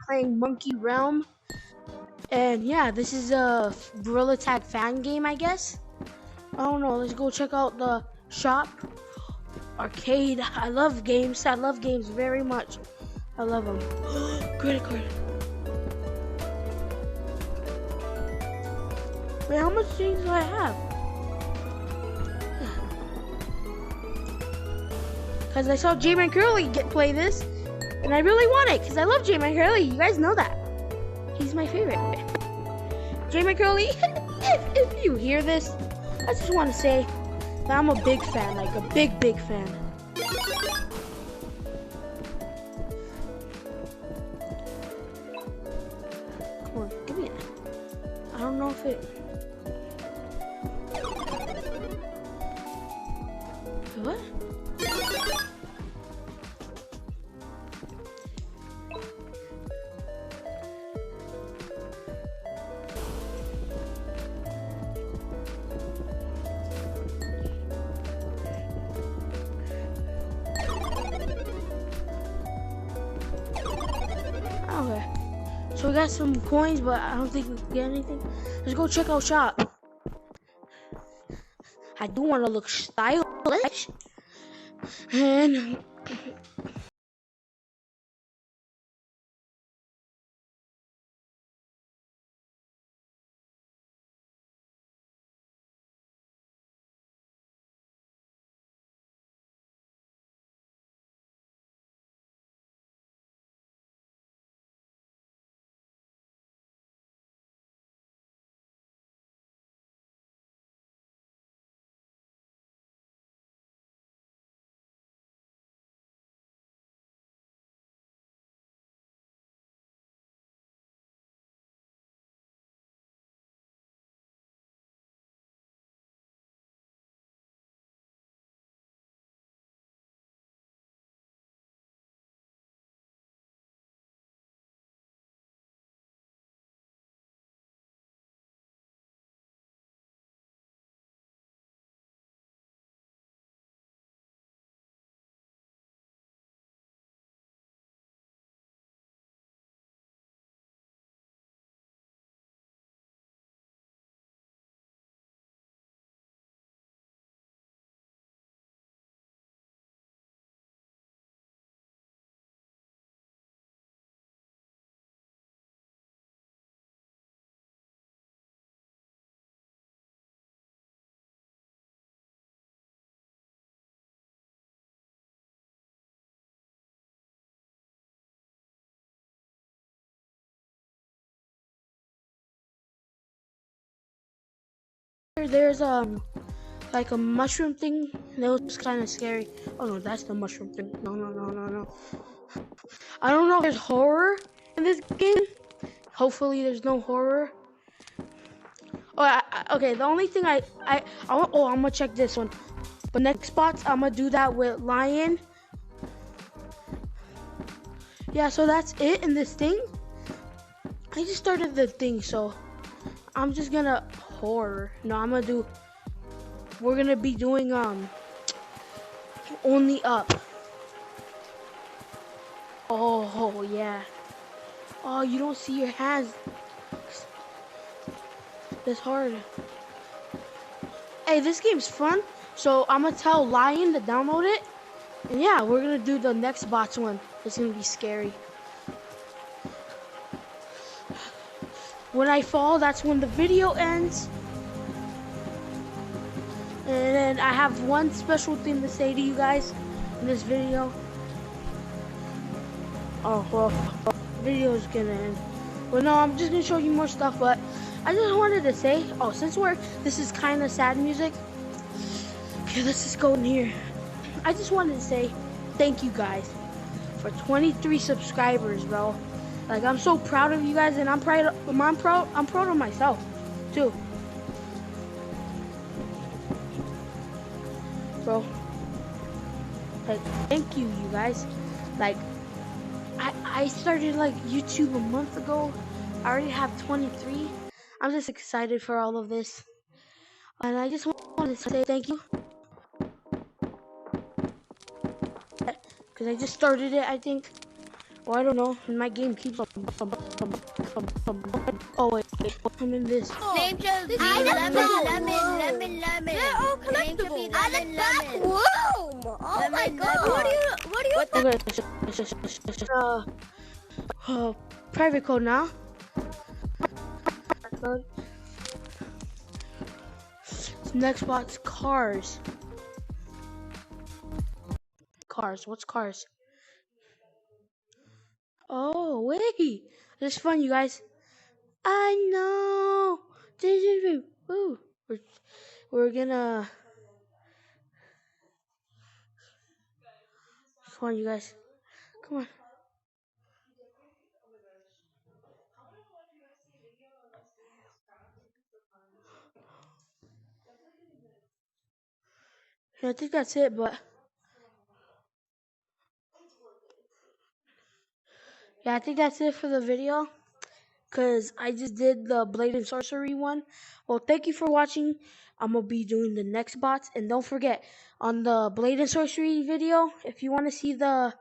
playing Monkey Realm, and yeah, this is a Gorilla Tag fan game, I guess. I don't know. Let's go check out the shop. Arcade. I love games. I love games very much. I love them. Credit card. Wait, how much things do I have? Because I saw J-Man Curly play this, and I really want it, because I love J-Man Curly. You guys know that. He's my favorite. J-Man Curly, if you hear this, I just want to say that I'm a big fan, like a big fan. Come on, give me it. I don't know if it... What? Okay. So we got some coins, but I don't think we can get anything. Let's go check out shop. I do want to look stylish. And there's like a mushroom thing that was kind of scary. Oh no, that's the mushroom thing. No. I don't know if there's horror in this game. Hopefully there's no horror. Oh, okay. The only thing I'm gonna check this one. But next spots, I'm gonna do that with Lion. Yeah, so that's it in this thing. I just started the thing, so I'm just gonna horror. No, we're gonna be doing only up. Oh yeah. Oh, you don't see your hands. That's hard. Hey, this game's fun. So I'm gonna tell Lion to download it. And yeah, we're gonna do the next bots one. It's gonna be scary. When I fall, that's when the video ends. And then I have one special thing to say to you guys in this video. Oh, well, video is gonna end. Well, no, I'm just gonna show you more stuff, but I just wanted to say, since this is kind of sad music. Okay, let's just go in here. I just wanted to say thank you guys for 23 subscribers, bro. Like, I'm so proud of you guys, and I'm proud of myself too, bro. Like, thank you guys. Like, I started like YouTube a month ago. I already have 23. I'm just excited for all of this, and I just wanted to say thank you. Because I just started it, I think. Oh, I don't know. My game keeps on. Oh wait, I'm in this. Name should be I like lemon, that lemon, lemon. They're all Name should be collectible. I like lemon, that lemon. room. Oh my Lemon, god. lemon. What do you Okay, private code now. Next spot's cars. Cars. What's cars? Oh wait, this is fun, you guys. I know. Woo. We're gonna. Come on, you guys. Come on. Yeah, I think that's it, but yeah, I think that's it for the video. Cause I just did the Blade and Sorcery one. Well, thank you for watching. I'm gonna be doing the next bots, and don't forget on the Blade and Sorcery video, if you want to see the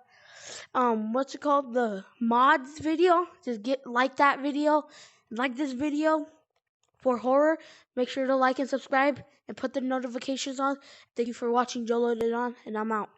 what's it called, the mods video, just like that video, like this video for horror. Make sure to like and subscribe and put the notifications on. Thank you for watching. Jolo did on, and I'm out.